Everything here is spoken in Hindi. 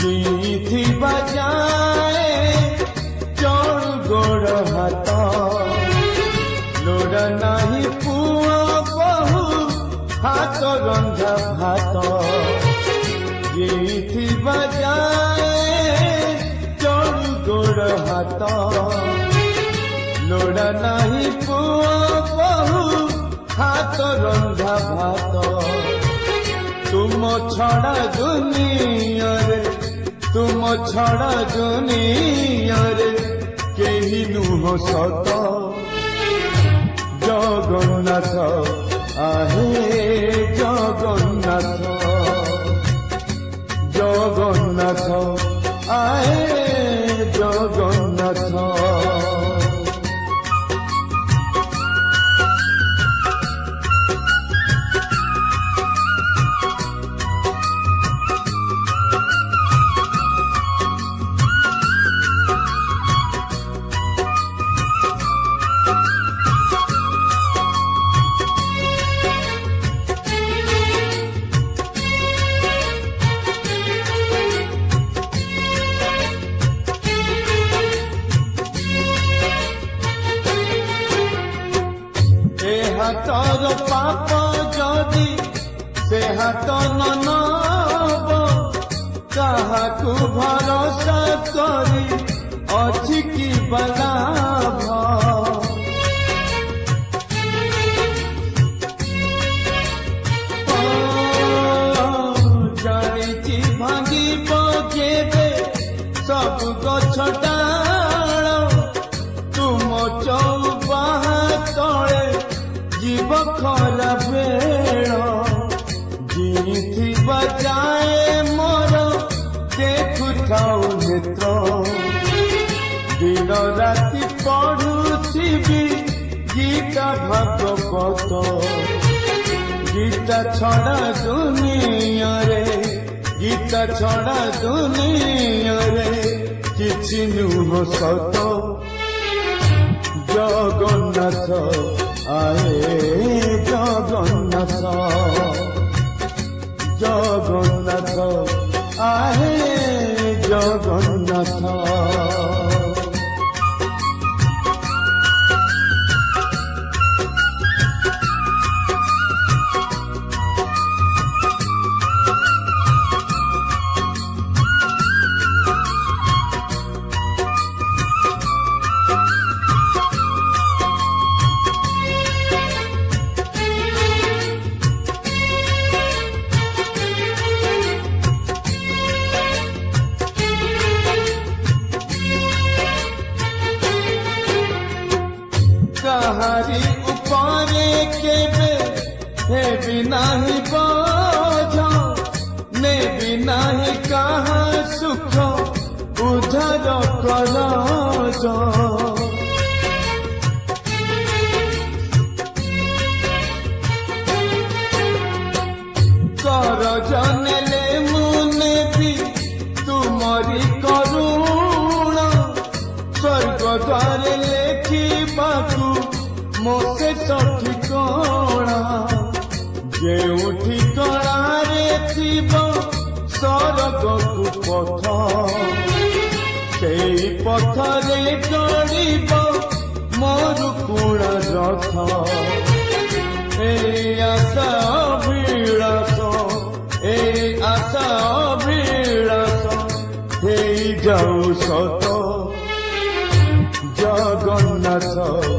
जीथी बजाए चढ़ गोड़ हाथ लोड़ा नहीं पुआ बहु हाथ रंधा भात जीथी बजाए चढ़ गोड़ हाथ लोड़ा नहीं पुआ बहु हाथ रंधा भात तुम छड़ा दुनिया रे तुम छड़ा दुनिया रे केही नुह सत जगन्नाथ आहे जगन्नाथ जगन्नाथ आहे जगन्नाथ हाथर पाप जदि से हाथ ननब काहाकू भरोसा करी अछि कि बलाभ जानी भांगिब जेबे सब गछ डाल तुम चौबाहा तले जीव खरा बेड़ जीथी बजाए मोर देखुथाऊ नेत्र दिन राति पढ़ुथिबी गीता भागवत गीता छड़ा दुनिया रे गीता छड़ा दुनिया रे किछि नुह सत जगन्नाथ आए जगन्नाथ जगन्नाथ आए जगन्नाथ कहारी उपरे केबे हे बिनाही बोझ ने बिनाही कहा सुख उधर करज करज नेले मुने भी तुमरी करुण स्वर्ग द्वारे लेखिबाकू मोसे ठिकणा जो ठिकणारे थिब सरगकू पथ से पथरे गड़ब मोर कुण रथ ए आशा अभिलाष ए आशा अभिलाष हे जाऊ सत जगन्नाथ